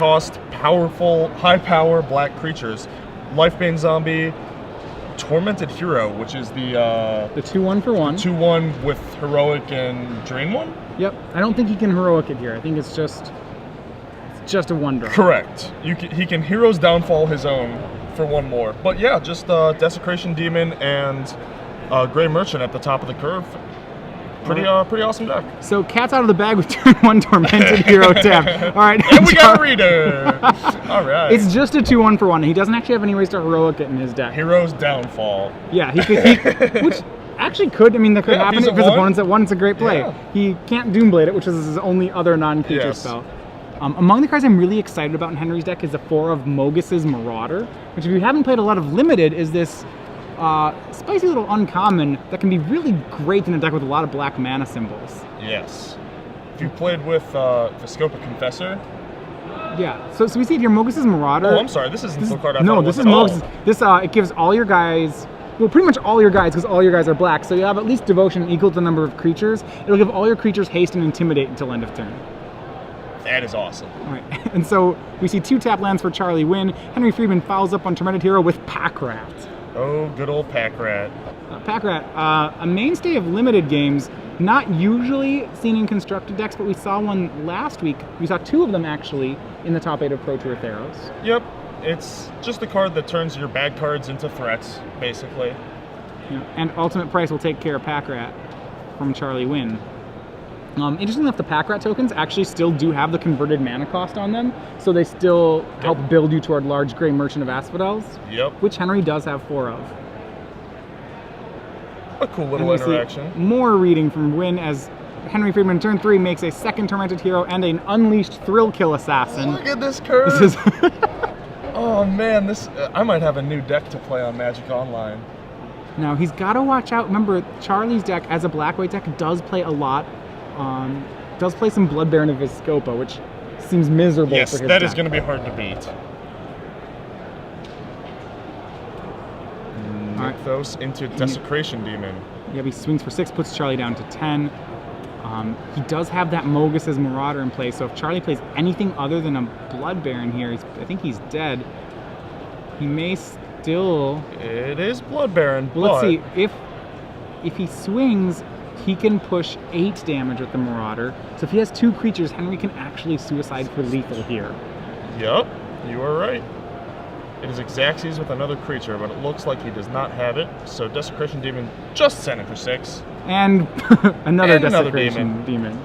Cost, powerful, high power black creatures. Lifebane Zombie, Tormented Hero, which is the 2-1 for 1. 2-1 with Heroic and Drain 1? Yep. I don't think he can Heroic it here. I think it's just a 1-drop. Correct. He can Hero's Downfall his own for 1 more. But yeah, just Desecration Demon and Gray Merchant at the top of the curve. Pretty awesome deck. So cat's out of the bag with turn 1 Tormented Hero tap. All right. And we got a reader. All right. It's just a 2-1 for 1. He doesn't actually have any ways to Heroic it in his deck. Hero's Downfall. Yeah, he could, which actually could. I mean, that could happen if his opponent's at 1. It's a great play. Yeah. He can't Doomblade it, which is his only other non-creature spell. Among the cards I'm really excited about in Henry's deck is the 4 of Mogus's Marauder, which if you haven't played a lot of Limited, is this spicy little uncommon that can be really great in a deck with a lot of black mana symbols. Yes. If you played with Vescopa Confessor. Yeah. So we see it here, Mogus's Marauder. Oh, I'm sorry. This isn't the card I thought No, it was this is Mogus's. This it gives all your guys. Well, pretty much all your guys, because all your guys are black. So you have at least devotion equal to the number of creatures. It'll give all your creatures haste and intimidate until end of turn. That is awesome. All right. And so we see 2 tap lands for Charlie Nguyen. Henry Freedman fouls up on Tormented Hero with Pack Rat. Oh, good old Pack Rat. Pack Rat, a mainstay of Limited games, not usually seen in constructed decks, but we saw one last week. We saw 2 of them actually in the top 8 of Pro Tour Theros. Yep. It's just a card that turns your bad cards into threats, basically. Yeah. And Ultimate Price will take care of Pack Rat from Charlie Nguyen. Interestingly enough, the Pack Rat tokens actually still do have the converted mana cost on them, so they still help build you toward large Gray Merchant of Asphodels. Yep. Which Henry does have 4 of. A cool little interaction. More reading from Nguyen as Henry Freedman turn 3 makes a 2nd Tormented Hero and an Unleashed Thrill Kill Assassin. Look at this card. This is oh man, this I might have a new deck to play on Magic Online. Now he's got to watch out. Remember, Charlie's deck as a black-white deck does play a lot. Does play some Blood Baron of Vescopa, which seems miserable for his deck. Yes, that is going to be hard to beat. Nykthos into Desecration Demon. Yeah, he swings for 6, puts Charlie down to 10. He does have that Mogus's Marauder in play, so if Charlie plays anything other than a Blood Baron here, I think he's dead. He may still... It is Blood Baron, well, let's see. If he swings, he can push 8 damage with the Marauder. So if he has 2 creatures, Henry can actually suicide for lethal here. Yep, you are right. It is Xaxes with another creature, but it looks like he does not have it. So Desecration Demon just sent it for 6. And another Desecration Demon.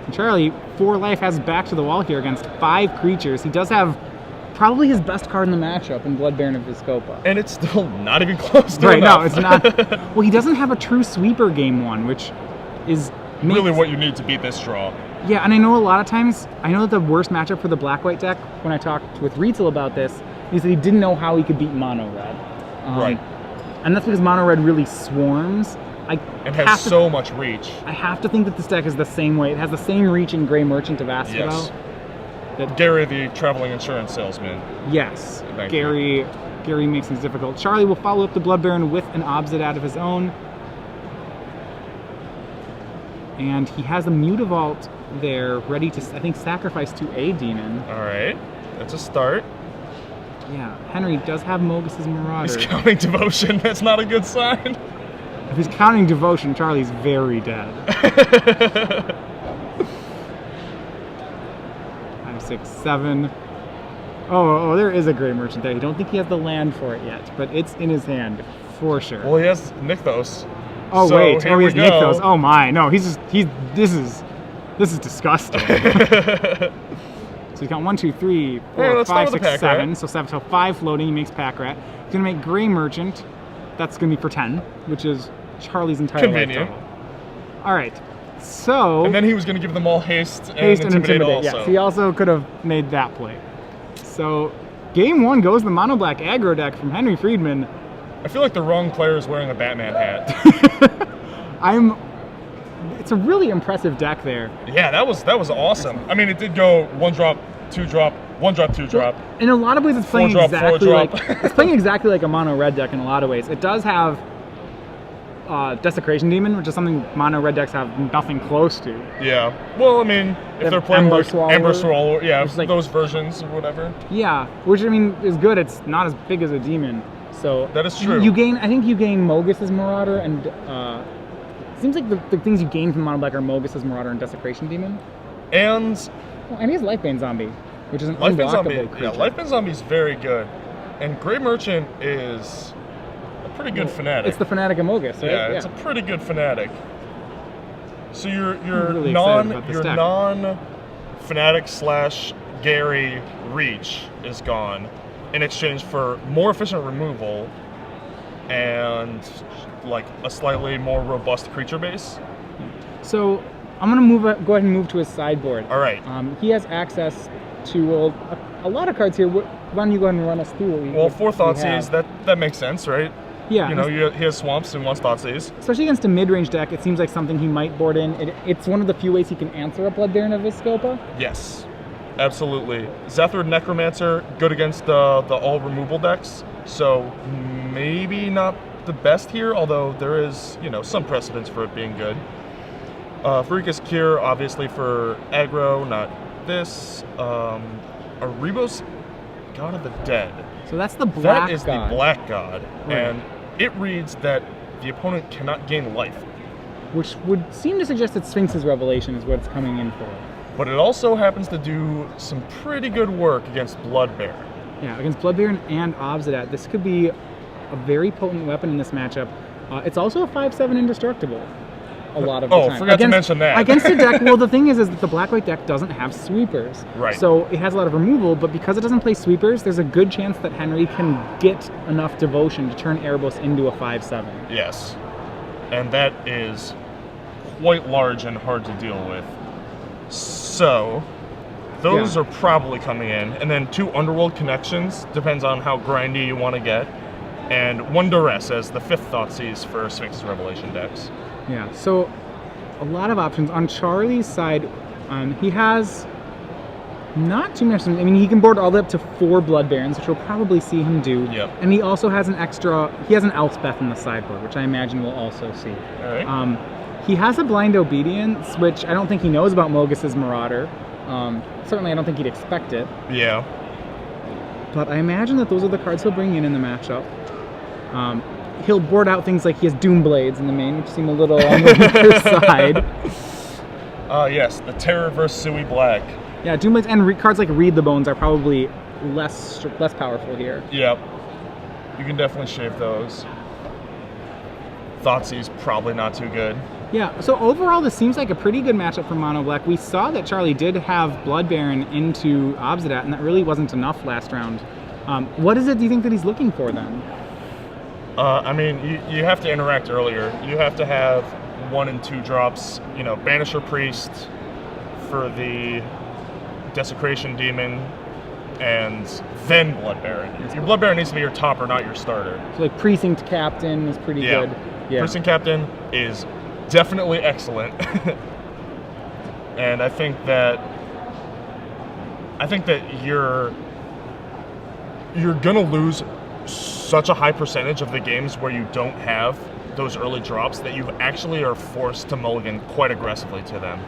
And Charlie, 4 life, has back to the wall here against 5 creatures. He does have probably his best card in the matchup in Blood Baron of Vescopa. And it's still not even close to right, enough. No, it's not. Well, he doesn't have a true sweeper game 1, which is... really what you need to beat this draw. Yeah, and I know a lot of times, I know that the worst matchup for the black-white deck, when I talked with Rietzel about this, is that he didn't know how he could beat mono-red. Right. And that's because mono-red really swarms. And has so much reach. I have to think that this deck is the same way. It has the same reach in Gray Merchant of Asphodel. Yes. Gary, the traveling insurance salesman. Yes. Gary makes things difficult. Charlie will follow up the Blood Baron with an Obsid out of his own. And he has a Mutavault there ready to, I think, sacrifice to a demon. All right. That's a start. Yeah. Henry does have Mogus's Marauder. He's counting devotion. That's not a good sign. If he's counting devotion, Charlie's very dead. 5, 6, 7. Oh, there is a Gray Merchant there. I don't think he has the land for it yet, but it's in his hand for sure. Well, he has Nykthos. Oh so wait, he has Nykthos. Go. Oh my, no, this is disgusting. So he's got 1, 2, 3, 4, 5, 6, 7. So 5 floating. He makes Pack Rat. He's gonna make Gray Merchant. That's gonna be for 10, which is Charlie's entire life total. All right. So. And then he was gonna give them all haste and intimidate also. Yes, he also could have made that play. So, game 1 goes the mono black aggro deck from Henry Freedman. I feel like the wrong player is wearing a Batman hat. It's a really impressive deck there. Yeah, that was awesome. I mean, it did go 1 drop, 2 drop, 1 drop, 2 drop. Well, in a lot of ways, it's playing exactly like a mono red deck. In a lot of ways, it does have Desecration Demon, which is something mono red decks have nothing close to. Yeah. Well, I mean, if they're playing Ember like Swallower. Ember Swallower, yeah, Like, those versions or whatever. Yeah, which I mean is good. It's not as big as a demon, so that is true. I think you gain Mogus's Marauder, and it seems like the things you gain from mono black are Mogus's Marauder and Desecration Demon. And he has Lifebane Zombie, which is an Lifebane Zombie. unblockable creature. Yeah, Lifebane Zombie is very good, and Grey Merchant is a pretty good fanatic. It's the Fanatic of Mogus, right? Yeah, it's a pretty good fanatic. So your really non fanatic / Gary reach is gone in exchange for more efficient removal and like a slightly more robust creature base. So I'm gonna go ahead and move to his sideboard. All right. He has access to a lot of cards here. Why don't you go ahead and run us through what 4 Thoughtseize, that makes sense, right? Yeah. You know, he has Swamps and wants Thoughtseize. Especially against a mid-range deck, it seems like something he might board in. It's one of the few ways he can answer a Blood Baron of Vizscopa. Yes, absolutely. Zethrid Necromancer, good against the all removal decks, so maybe not the best here, although there is, some precedence for it being good. Farika's Cure, obviously for aggro, not this. Erebos, God of the Dead. So that's the black god. That is the black god, right. And it reads that the opponent cannot gain life. Which would seem to suggest that Sphinx's Revelation is what it's coming in for. But it also happens to do some pretty good work against Blood Baron. Yeah, against Blood Baron and Obsidat, this could be a very potent weapon in this matchup. It's also a 5/7 indestructible. A lot of the time. Oh, forgot to mention that. Against a deck, well, the thing is that the black-white deck doesn't have sweepers. Right. So it has a lot of removal, but because it doesn't play sweepers, there's a good chance that Henry can get enough devotion to turn Erebos into a 5/7. Yes. And that is quite large and hard to deal with. So, those are probably coming in. And then 2 Underworld Connections, depends on how grindy you want to get. And 1 Duress as the 5th Thoughtseize for Sphinx's Revelation decks. Yeah, so a lot of options. On Charlie's side, he has not too much. I mean, he can board all the way up to 4 Blood Barons, which we'll probably see him do. Yep. And he also has he has an Elspeth in the sideboard, which I imagine we'll also see. All right. He has a Blind Obedience, which I don't think he knows about Mogus's Marauder. Certainly, I don't think he'd expect it. Yeah. But I imagine that those are the cards he'll bring in the matchup. He'll board out things like he has Doomblades in the main, which seem a little on the weaker side. Yes, the Terror vs. Sui Black. Yeah, Doomblades and cards like Read the Bones are probably less powerful here. Yep. You can definitely shave those. Thoughtseize probably not too good. Yeah, so overall this seems like a pretty good matchup for Mono Black. We saw that Charlie did have Blood Baron into Obsidat, and that really wasn't enough last round. What is it do you think that he's looking for then? I mean, you have to interact earlier. You have to have 1 and 2 drops, Banisher Priest for the Desecration Demon, and then Blood Baron. Your Blood Baron needs to be your topper, not your starter. So like Precinct Captain is pretty good. Yeah. Precinct Captain is definitely excellent. And I think that you're gonna lose such a high percentage of the games where you don't have those early drops that you actually are forced to mulligan quite aggressively to them,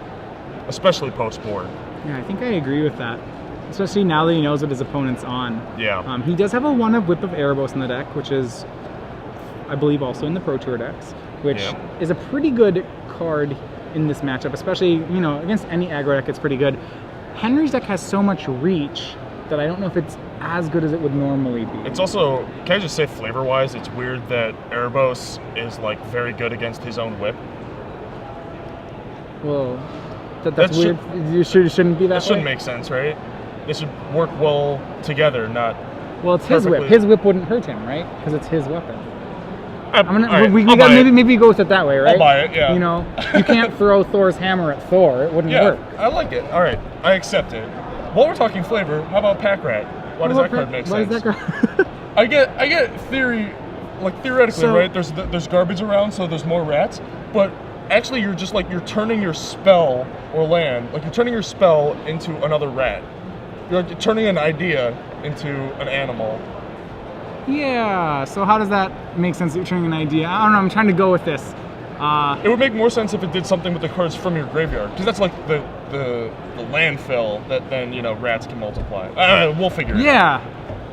especially post-board. Yeah, I think I agree with that. Especially now that he knows what his opponent's on. Yeah. He does have a 1 of Whip of Erebos in the deck, which is, I believe, also in the Pro Tour decks, which is a pretty good card in this matchup, especially, against any aggro deck, it's pretty good. Henry's deck has so much reach that I don't know if it's as good as it would normally be. It's also, can I just say flavor-wise, it's weird that Erebos is very good against his own whip. Well, that's weird. You shouldn't be that way? That shouldn't make sense, right? They should work well together, not... Well, it's his whip. His whip wouldn't hurt him, right? Because it's his weapon. Right, maybe go with it that way, right? I'll buy it, yeah. You can't throw Thor's hammer at Thor. It wouldn't work. I like it. All right, I accept it. While we're talking flavor, how about Pack Rat? Why does that card make sense? Why does that card? I get theoretically, right? There's garbage around, so there's more rats. But actually, you're just you're turning your spell or land, you're turning your spell into another rat. You're turning an idea into an animal. Yeah, so how does that make sense that you're turning an idea? I don't know, I'm trying to go with this. It would make more sense if it did something with the cards from your graveyard, because that's like the landfill that then, rats can multiply. We'll figure it out. Yeah,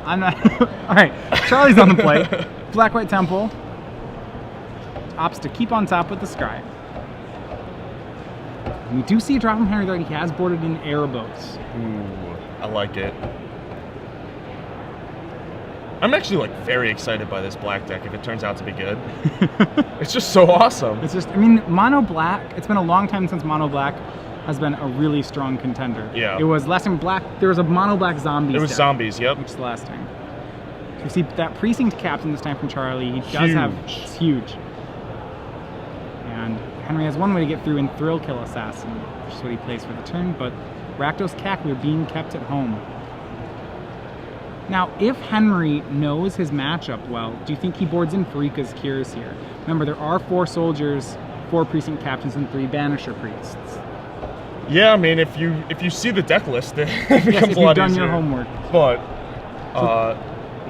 I'm not. All right, Charlie's on the plate. Black-White Temple opts to keep on top with the Scry. And we do see a drop from Henry that he has boarded in Erebos. Ooh, I like it. I'm actually very excited by this black deck if it turns out to be good. It's just so awesome. It's just, I mean, mono black, it's been a long time since mono black has been a really strong contender. Yeah. It was last time black, there was a mono black zombies. It was deck, zombies, yep. which is the last time. So you see that precinct captain this time from Charlie. He does have, it's huge. And Henry has one way to get through in Thrill Kill Assassin, which is what he plays for the turn, but Rakdos Cackler being kept at home. Now, if Henry knows his matchup well, do you think he boards in Farika's Cures here? Remember, there are 4 soldiers, 4 precinct captains, and 3 banisher priests. Yeah, I mean, if you see the deck list, it becomes Yes, if a lot you've done easier. your homework. But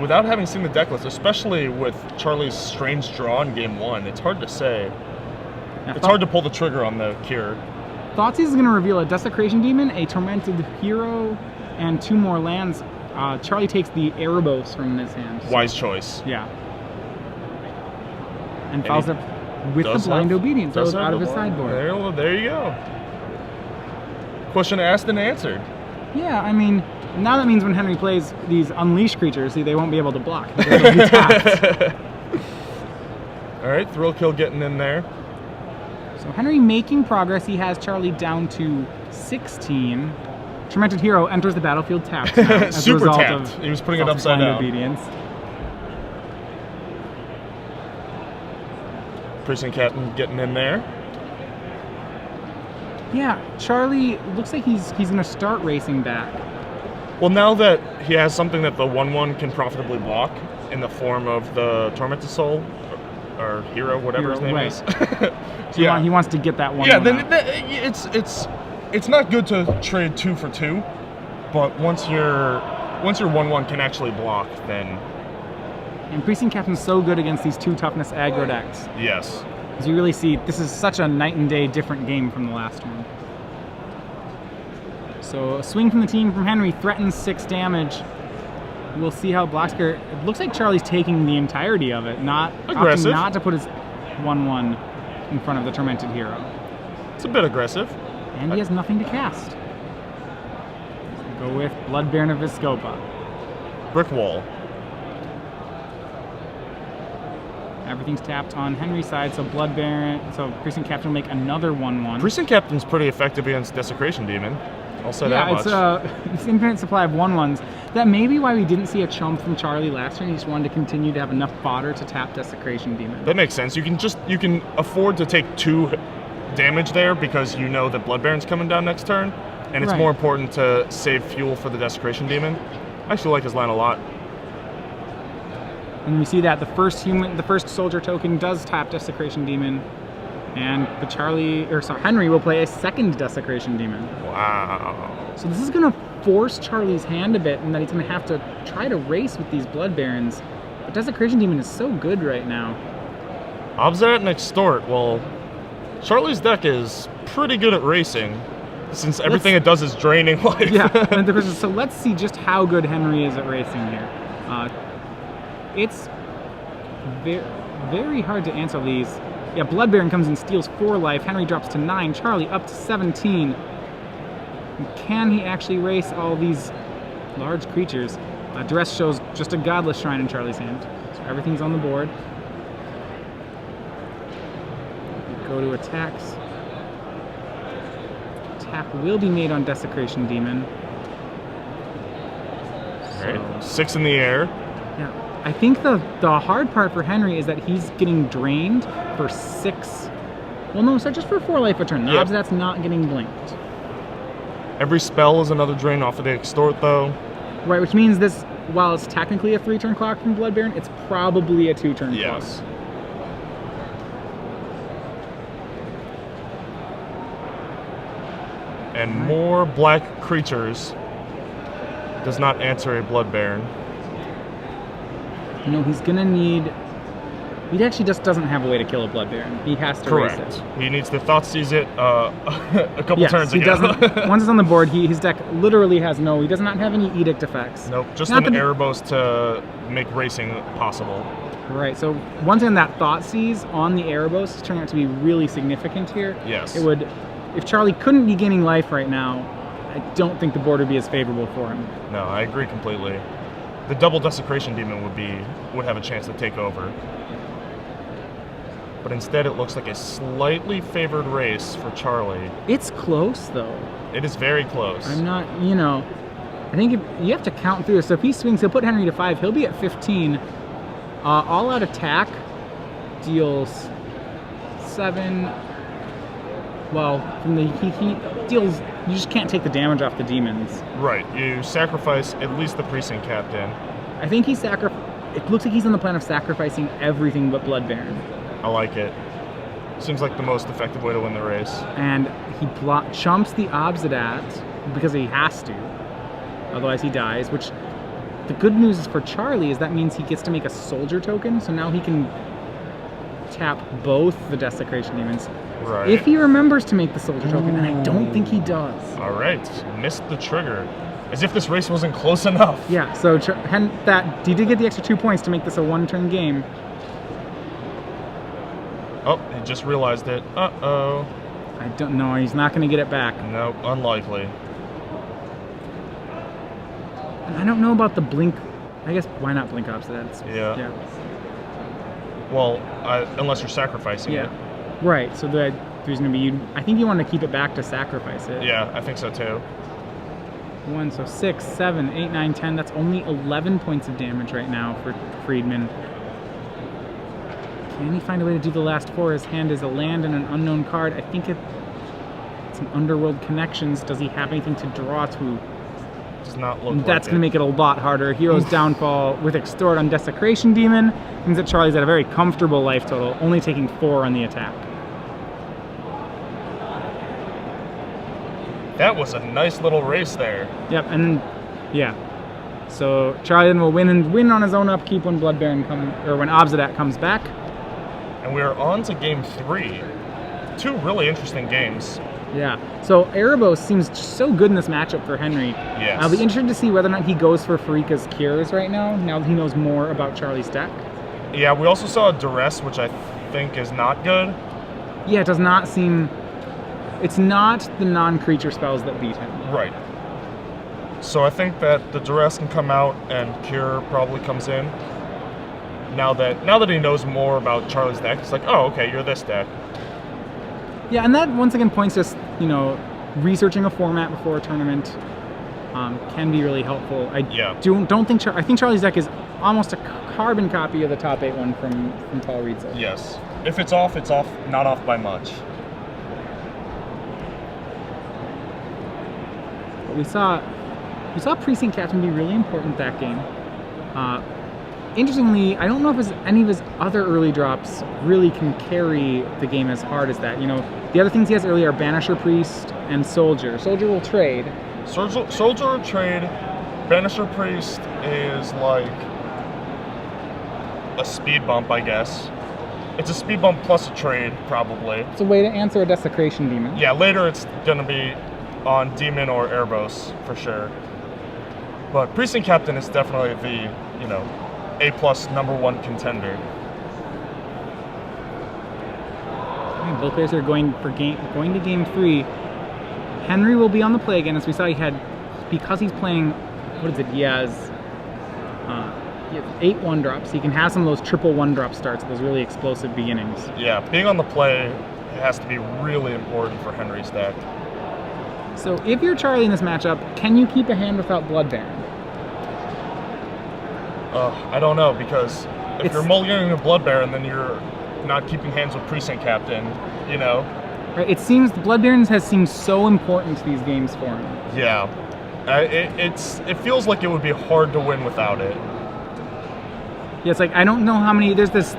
without having seen the deck list, especially with Charlie's strange draw in game 1, it's hard to say. Now, It's hard to pull the trigger on the cure. Thoughtseize is going to reveal a Desecration Demon, a Tormented Hero, and 2 more lands. Charlie takes the Erebos from his hand. Wise choice. Yeah. And follows up with the Does Blind have- Obedience. That does was have out of the his blind- sideboard. There you go. Question asked and answered. Yeah, I mean, now that means when Henry plays these Unleash creatures, they won't be able to block. They'll be tapped. All right, Thrill Kill getting in there. So Henry making progress. He has Charlie down to 16. Tormented Hero enters the battlefield tapped now, as a Super result tapped. of He was putting it self-blind upside down. Obedience. Precinct Captain getting in there. Yeah, Charlie looks like he's going to start racing back. Well, now that he has something that the 1/1 can profitably block in the form of the Tormented Soul, or Hero, whatever his name right. is. So he wants to get that one. Yeah, out. it's not good to trade 2 for 2, but once your 1/1 can actually block, then And Precinct Captain's so good against these 2 toughness aggro decks. yes. As you really see, this is such a night and day different game from the last one. So a swing from the team from Henry threatens 6 damage. We'll see how Blackscare. It looks like Charlie's taking the entirety of it, Aggressive. opting not to put his 1/1 in front of the Tormented Hero. It's a bit aggressive. And he has nothing to cast. Go with Blood Baron of Viscopa. Brick wall. Everything's tapped on Henry's side, so Blood Baron, so Precinct Captain will make another 1/1. Precinct Captain's pretty effective against Desecration Demon. I'll say that much. It's infinite supply of 1/1s. That may be why we didn't see a chump from Charlie last turn. He just wanted to continue to have enough fodder to tap Desecration Demon. That makes sense. You can afford to take 2 damage there because you know that Blood Baron's coming down next turn, and it's Right. more important to save fuel for the Desecration Demon. I actually like his line a lot. And we see that the first soldier token does tap Desecration Demon, and Henry will play a second Desecration Demon. Wow. So this is going to force Charlie's hand a bit, and that he's going to have to try to race with these Blood Barons. But Desecration Demon is so good right now. Obzat and Extort. Well, Charlie's deck is pretty good at racing, since everything it does is draining life. Yeah. And so let's see just how good Henry is at racing here. It's very hard to answer these. Yeah, Blood Baron comes and steals 4 life. Henry drops to 9. Charlie up to 17. Can he actually race all these large creatures? Duress shows just a Godless Shrine in Charlie's hand. So everything's on the board. Go to attacks. Tap will be made on Desecration Demon. All right. 6 in the air. Yeah, I think the hard part for Henry is that he's getting drained for 6. Well, no, so just for 4 life a turn. Yep. That's not getting blinked. Every spell is another drain off of the Extort, though. Right, which means this, while it's technically a 3-turn clock from Blood Baron, it's probably a 2-turn Yes. clock. And more black creatures does not answer a Blood Baron. No, he's gonna need. He actually just doesn't have a way to kill a Blood Baron. He has to race Correct. it. He needs to thought seize it a couple Yes, turns he ago. doesn't. Once it's on the board, his deck literally has no. He does not have any edict effects. Nope, just Not an that- Erebos to make racing possible. Right. So once again, that thought seize on the Erebos is turning out to be really significant here. Yes. It would, if Charlie couldn't be gaining life right now, I don't think the board would be as favorable for him. No, I agree completely. The double Desecration Demon would have a chance to take over. But instead, it looks like a slightly favored race for Charlie. It's close though. It is very close. I'm not. I think if you have to count through. So if he swings, he'll put Henry to 5. He'll be at 15. All-out attack deals 7. Well, from the he deals. You just can't take the damage off the demons. Right. You sacrifice at least the Precinct Captain. I think he It looks like he's on the plan of sacrificing everything but Blood Baron. I like it. Seems like the most effective way to win the race. And he chumps the Obsidat because he has to. Otherwise he dies, which the good news is for Charlie is that means he gets to make a soldier token, so now he can tap both the Desecration Demons. Right. If he remembers to make the soldier token, and I don't think he does. All right. Missed the trigger. As if this race wasn't close enough. Yeah, so he did get the extra 2 points to make this a one-turn game. Oh, he just realized it. Uh-oh. I don't know, he's not going to get it back. Nope, unlikely. And I don't know about the blink. I guess why not blink Obsidats? Yeah. Well, unless you're sacrificing it. Right, so there's going to be, I think you want to keep it back to sacrifice it. Yeah, I think so too. 1, so 6, 7, 8, 9, 10. That's only 11 points of damage right now for Freedman. Can he find a way to do the last 4? His hand is a land and an unknown card. I think it's an Underworld Connections. Does he have anything to draw to? Does not look That's like going to make it a lot harder. Hero's Downfall with Extort on Desecration Demon means that Charlie's at a very comfortable life total, only taking 4 on the attack. That was a nice little race there. Yep, and yeah. So Charlie then will win on his own upkeep when when Obsidat comes back. And we are on to game 3. 2 really interesting games. Yeah. So Erebos seems just so good in this matchup for Henry. Yes. I'll be interested to see whether or not he goes for Farika's Cures right now that he knows more about Charlie's deck. Yeah, we also saw a Duress, which I think is not good. Yeah, it does not seem. It's not the non-creature spells that beat him. Right. So I think that the Duress can come out and Cure probably comes in. Now that he knows more about Charlie's deck, it's like, oh, okay, you're this deck. Yeah, and that once again points us, researching a format before a tournament can be really helpful. I think Charlie's deck is almost a carbon copy of the top 8 one from Tall Reed's. Yes. If it's off, not off by much. But we saw Precinct Captain be really important that game. Interestingly, I don't know if any of his other early drops really can carry the game as hard as that. The other things he has early are Banisher Priest and Soldier. Soldier will trade. Soldier will trade. Banisher Priest is like a speed bump, I guess. It's a speed bump plus a trade, probably. It's a way to answer a Desecration Demon. Yeah, later it's going to be on Demon or Erebos, for sure. But Precinct Captain is definitely the, A+ #1 contender. Both players are going to game 3. Henry will be on the play again, as we saw because he's playing, he has 8 1-drops. He can have some of those triple 1-drop starts, those really explosive beginnings. Yeah, being on the play has to be really important for Henry's deck. So if you're Charlie in this matchup, can you keep a hand without Blood Baron? I don't know, because if you're mulliganing a Blood Baron, then you're not keeping hands with Precinct Captain, Right, it seems the Blood Barons has seemed so important to these games for him. Yeah. It feels like it would be hard to win without it. Yeah, it's like, I don't know how many, there's this,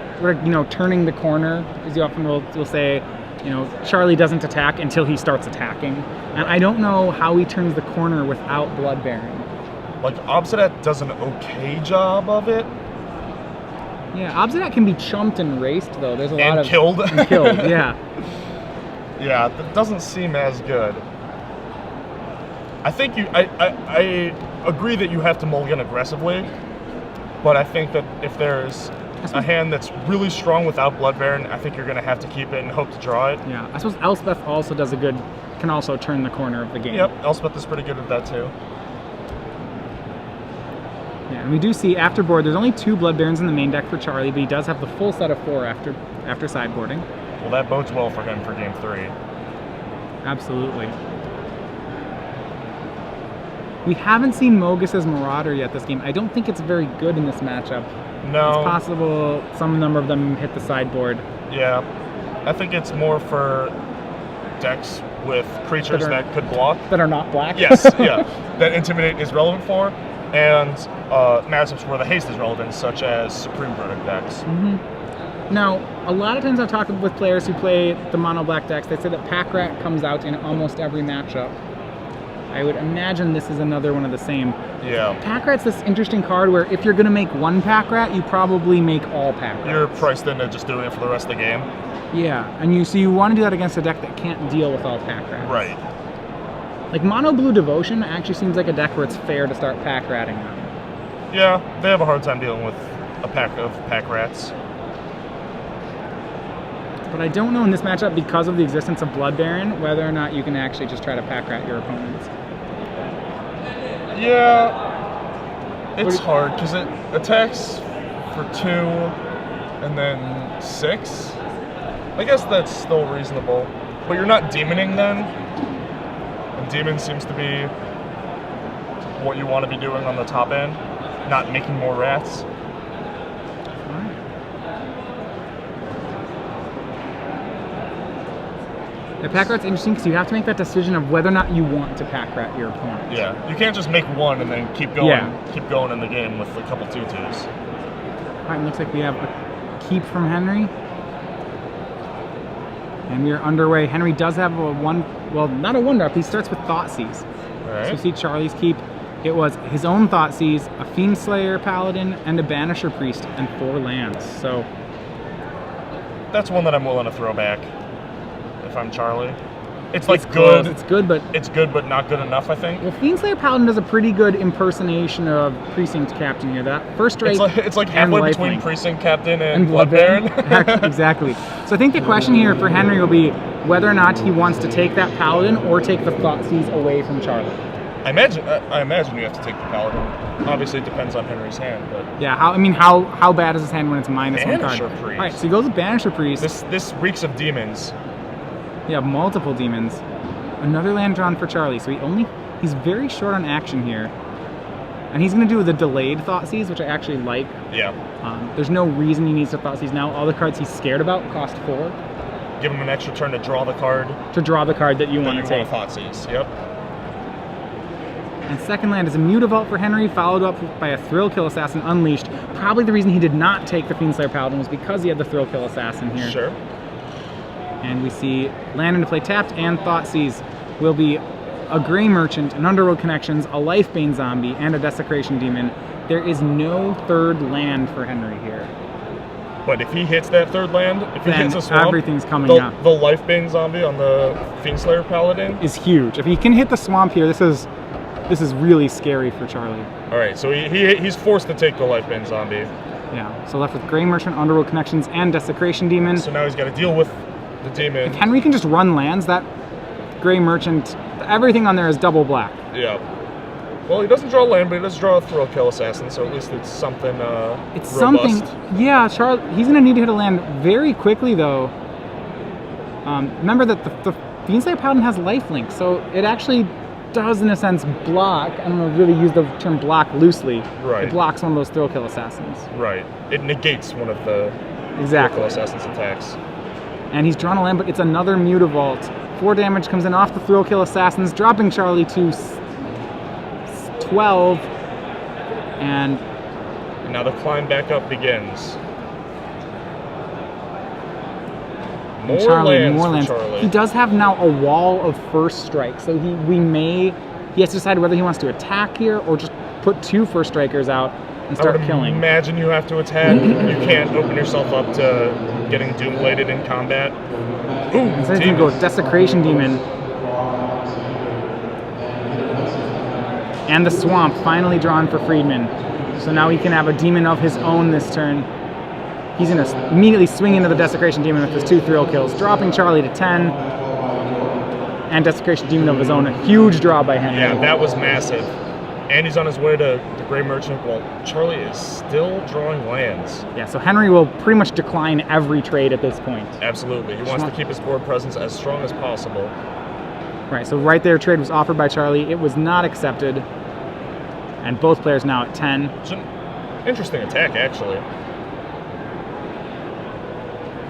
turning the corner, as you often will say, Charlie doesn't attack until he starts attacking. And I don't know how he turns the corner without Blood Baron. Like, Obsidat does an okay job of it, Yeah, Obsidat can be chumped and raced, though. There's a lot of... Killed. And killed, yeah. Yeah, that doesn't seem as good. I think I agree that you have to mulligan aggressively, but I think that if there's a hand that's really strong without Blood Baron, I think you're going to have to keep it and hope to draw it. Yeah, I suppose Elspeth also does can also turn the corner of the game. Yep, Elspeth is pretty good at that too. Yeah, and we do see after board, there's only 2 Blood Barons in the main deck for Charlie, but he does have the full set of 4 after sideboarding. Well, that bodes well for him for game 3. Absolutely. We haven't seen Mogus as Marauder yet this game. I don't think it's very good in this matchup. No. It's possible some number of them hit the sideboard. Yeah. I think it's more for decks with creatures that could block. That are not black? Yes, yeah. That Intimidate is relevant for. And matchups where the haste is relevant, such as Supreme Verdict decks. Mm-hmm. Now, a lot of times I've talked with players who play the mono-black decks, they say that Pack Rat comes out in almost every matchup. I would imagine this is another one of the same. Yeah. Pack Rat's this interesting card where if you're going to make one Pack Rat, you probably make all Pack Rats. You're priced into just doing it for the rest of the game. Yeah, and so you want to do that against a deck that can't deal with all Pack Rats. Right. Like Mono Blue Devotion actually seems like a deck where it's fair to start Pack Ratting them. Yeah, they have a hard time dealing with a pack of Pack Rats. But I don't know in this matchup, because of the existence of Blood Baron, whether or not you can actually just try to Pack Rat your opponents. Yeah, it's hard because it attacks for 2 and then 6. I guess that's still reasonable. But you're not demoning then. And demon seems to be what you want to be doing on the top end, not making more rats. The Pack Rat's interesting because you have to make that decision of whether or not you want to Pack Rat your opponent. Yeah, you can't just make one and then keep going in the game with a couple 2/2s. All right, looks like we have a keep from Henry. And we are underway. Henry does have not a 1-drop. He starts with Thoughtseize. Right. So you see Charlie's keep. It was his own Thoughtseize, a Fiendslayer Paladin, and a Banisher Priest, and 4 lands. So that's one that I'm willing to throw back if I'm Charlie. It's good. Good. It's good, but it's good, but not good enough, I think. Well, Fiendslayer Paladin does a pretty good impersonation of Precinct Captain here. That first strike. It's like halfway between Precinct Captain and Blood Baron. Exactly. So I think the question here for Henry will be whether or not he wants to take that Paladin or take the Thoughtseize away from Charlie. I imagine you have to take the Paladin. Obviously, it depends on Henry's hand, but yeah. How bad is his hand when it's -1 card? Banisher Priest. All right, so he goes with Banisher Priest. This reeks of demons. Yeah, multiple demons. Another land drawn for Charlie. So he's very short on action here, and he's going to do the delayed Thoughtseize, which I actually like. Yeah. There's no reason he needs to Thoughtseize now. All the cards he's scared about cost 4. Give him an extra turn to draw the card. To draw the card that you want to take. Thoughtseize. Yep. And second land is a Mutavault for Henry, followed up by a Thrillkill Assassin Unleashed. Probably the reason he did not take the Fiendslayer Paladin was because he had the Thrillkill Assassin here. Sure. And we see land into play tapped, and Thoughtseize will be a Grey Merchant, an Underworld Connections, a Lifebane Zombie, and a Desecration Demon. There is no third land for Henry here. But if he hits that third land, if he hits a swamp, everything's coming up. The Lifebane Zombie on the Fiendslayer Paladin is huge. If he can hit the swamp here, this is really scary for Charlie. All right, so he's forced to take the Lifebane Zombie. Yeah, so left with Grey Merchant, Underworld Connections, and Desecration Demon. So now he's got to deal with the demon. If Henry can just run lands, that Grey Merchant, everything on there is double black. Yeah. Well, he doesn't draw land, but he does draw a Thrillkill Assassin, so at least it's something It's robust. something, yeah, Charlie, he's going to need to hit a land very quickly, though. Remember that the Fiendslayer Paladin has lifelink, so it actually does, in a sense, block. I'm going to really use the term block loosely. Right. It blocks one of those Thrillkill Assassins. Right. It negates one of the Thrillkill Assassin's attacks. And he's drawn a land, but it's another Mutavault. 4 damage comes in off the Thrillkill Assassins, dropping Charlie to 12. And now the climb back up begins. More lands for Charlie. He does have now a wall of first strike, so he has to decide whether he wants to attack here or just put 2 first strikers out. and start I would killing. imagine you have to attack. You can't open yourself up to getting Doom-bladed in combat. Ooh, So he's going to go Desecration Demon. And the Swamp finally drawn for Freedman. So now he can have a demon of his own this turn. He's going to immediately swing into the Desecration Demon with his 2 thrill kills, dropping Charlie to 10. And Desecration Demon of his own, a huge draw by Henry. Yeah, that was massive. And he's on his way to the Grey Merchant while Charlie is still drawing lands. Yeah, so Henry will pretty much decline every trade at this point. Absolutely. He wants to keep his board presence as strong as possible. Right, so right there, trade was offered by Charlie. It was not accepted. And both players now at 10. It's an interesting attack, actually.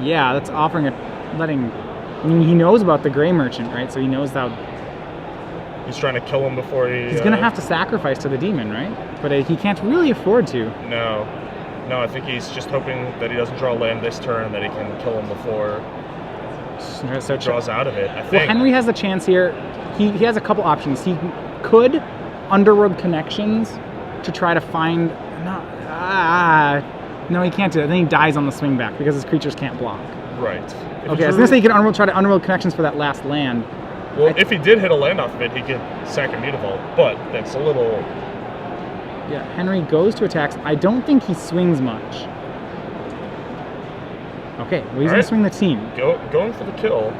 Yeah, that's offering I mean, he knows about the Grey Merchant, right? So he knows that He's trying to kill him before he... he's going to have to sacrifice to the demon, right? But he can't really afford to. No. No, I think he's just hoping that he doesn't draw land this turn, that he can kill him before So he draws out of it, I think. Well, Henry has a chance here. He has a couple options. He could Underworld Connections to try to find... No, he can't do it. Then he dies on the swing back because his creatures can't block. Right. Okay, I was going to say he could try to Underworld Connections for that last land. Well, if he did hit a land off of it, he could sack a Mutavault, but that's a little... Yeah, Henry goes to attacks. I don't think he swings much. Okay, well, he's going to swing the team. Going for the kill.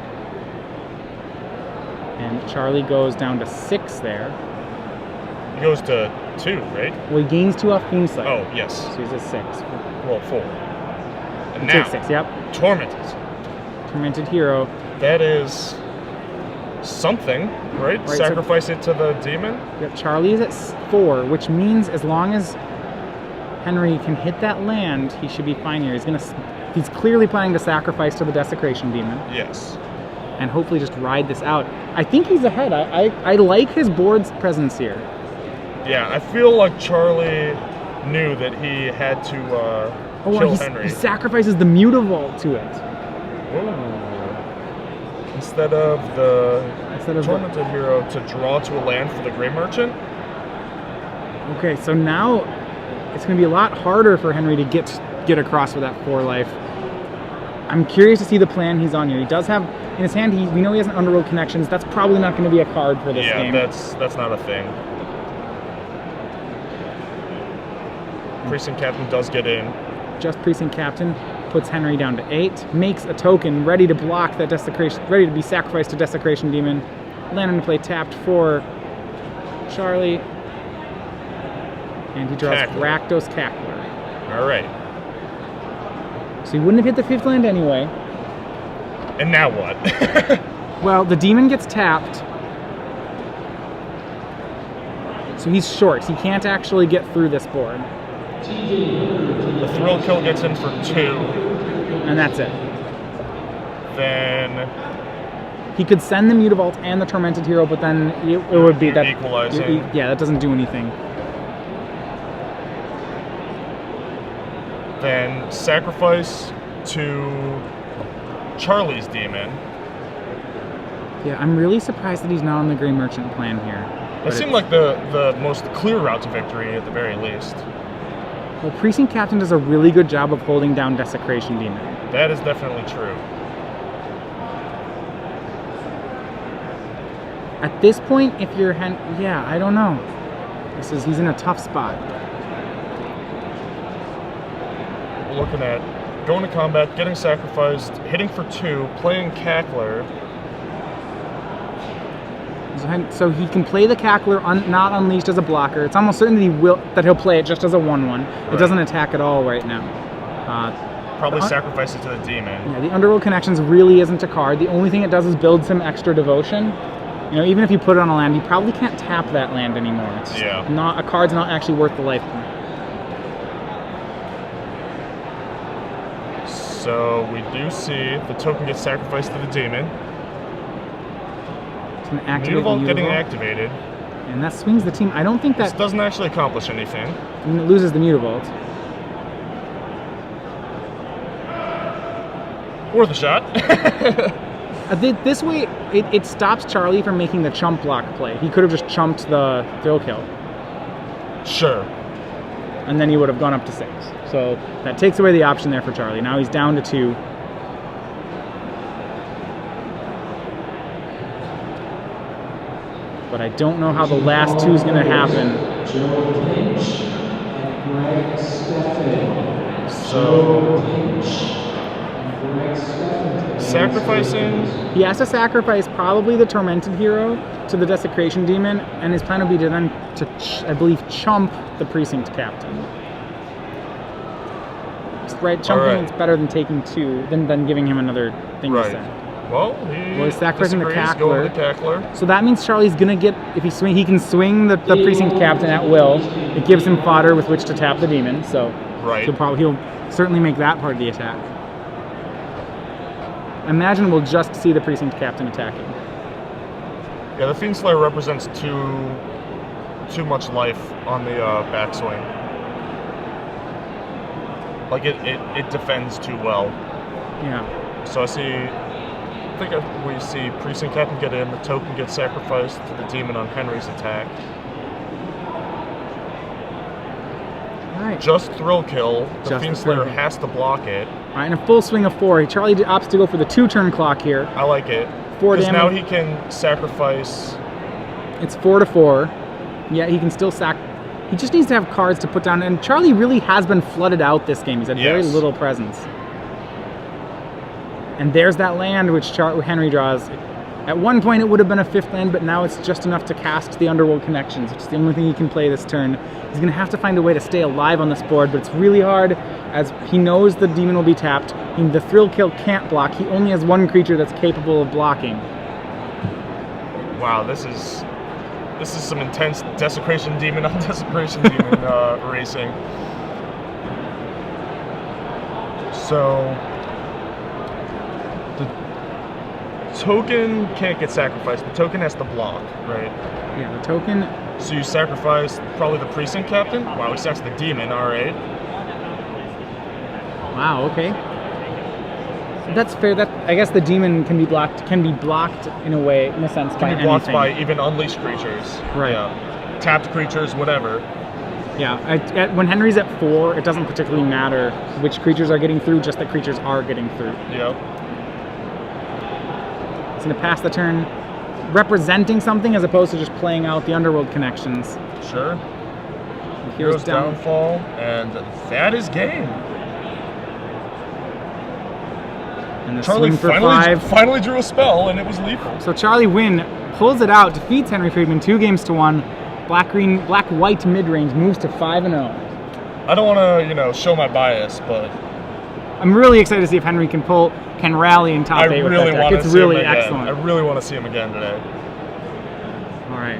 And Charlie goes down to 6 there. He goes to 2, right? Well, he gains 2 off Fiendsight. Oh, yes. So he's at 6. Well, 4. And He now, takes 6, yep. Tormented Hero. That is something, right? Sacrifice it to the demon? Yep, Charlie is at 4, which means as long as Henry can hit that land, he should be fine here. He's clearly planning to sacrifice to the Desecration Demon. Yes. And hopefully just ride this out. I think he's ahead. I like his board's presence here. Yeah, I feel like Charlie knew that he had to kill Henry. He sacrifices the Mutavault to it. Ooh. Instead of the Tormented Hero to draw to a land for the Grey Merchant. Okay, so now it's going to be a lot harder for Henry to get across with that 4 life. I'm curious to see the plan he's on here. He does have in his hand. We know he has an Underworld Connections. That's probably not going to be a card for this game. Yeah, that's not a thing. Precinct Captain does get in. Just Precinct Captain puts Henry down to 8. Makes a token ready to block that Desecration, ready to be sacrificed to Desecration Demon. Land into play tapped for Charlie. And he draws Rakdos Cackler. All right. So he wouldn't have hit the 5th land anyway. And now what? Well, the demon gets tapped. So he's short. He can't actually get through this board. The Thrill Kill gets in for 2. And that's it. Then... He could send the Mutavault and the Tormented Hero, but then it would be that... Equalizing. Yeah, that doesn't do anything. Then sacrifice to Charlie's demon. Yeah, I'm really surprised that he's not on the Grey Merchant plan here. That seemed like the most clear route to victory at the very least. Well, Precinct Captain does a really good job of holding down Desecration Demon. That is definitely true. At this point, if you're yeah, I don't know. He's in a tough spot. We're looking at going to combat, getting sacrificed, hitting for 2, playing Cackler. So he can play the Cackler not unleashed as a blocker. It's almost certain that he'll play it just as a 1/1. Right. It doesn't attack at all right now. Probably sacrifice it to the demon. Yeah, the Underworld Connections really isn't a card. The only thing it does is build some extra devotion. You know, even if you put it on a land, you probably can't tap that land anymore. It's not a card's not actually worth the life point. So we do see the token gets sacrificed to the demon. It's an activate Mutavault getting activated. And that swings the team. I don't think that... This doesn't actually accomplish anything. I mean, it loses the Mutavault. Worth a shot. This way, it stops Charlie from making the chump block play. He could have just chumped the thrill kill. Sure. and then he would have gone up to 6. So that takes away the option there for Charlie. Now he's down to 2. But I don't know how the last 2 is going to happen. So, sacrificing. He has to sacrifice probably the Tormented Hero to the Desecration Demon, and his plan would be to then, I believe, chump the Precinct Captain. Right, chumping is better than taking 2, than giving him another thing to send. Well, he's sacrificing the Cackler. So that means Charlie's gonna get, if he can swing the Precinct Captain at will. It gives him fodder with which to tap the demon. So he'll certainly make that part of the attack. Imagine we'll just see the Precinct Captain attacking. Yeah, the Fiend Slayer represents too much life on the backswing. Like it defends too well. Yeah. So I think we see Precinct Captain get in, the token gets sacrificed to the demon on Henry's attack. Alright. Just Thrill Kill. The Fiend Slayer has to block it. Alright, and a full swing of 4. Charlie opts to go for the 2-turn clock here. I like it. 4 damage. Because now he can sacrifice. It's 4 to 4. Yeah, he can still he just needs to have cards to put down, and Charlie really has been flooded out this game. He's had very little presence. And there's that land which Henry draws. At one point it would have been a 5th land, but now it's just enough to cast the Underworld Connections, which is the only thing he can play this turn. He's going to have to find a way to stay alive on this board, but it's really hard as he knows the demon will be tapped. The Thrill Kill can't block. He only has 1 creature that's capable of blocking. Wow, this is some intense Desecration Demon on Desecration Demon racing. So the token can't get sacrificed. The token has to block, right? Yeah, the token. So you sacrifice probably the Precinct Captain. Wow, he sacks the demon. All right. Wow. Okay. That's fair. I guess the demon can be blocked. Can be blocked in a way, in a sense, by anything. Can be blocked by even unleashed creatures. Right. Yeah. Tapped creatures, whatever. Yeah. When Henry's at 4, it doesn't particularly matter which creatures are getting through. Just that creatures are getting through. Yep. He's gonna pass the turn, representing something as opposed to just playing out the Underworld Connections. Sure. Hero's Downfall, and that is game. And the Charlie swing for 5 finally drew a spell, and it was lethal. So Charlie Nguyen pulls it out, defeats Henry Freedman 2 games to 1. Black-white mid-range moves to 5-0. I don't want to, show my bias, but I'm really excited to see if Henry can rally in top 8 with that deck. It's really excellent. I really want to see him again today. All right.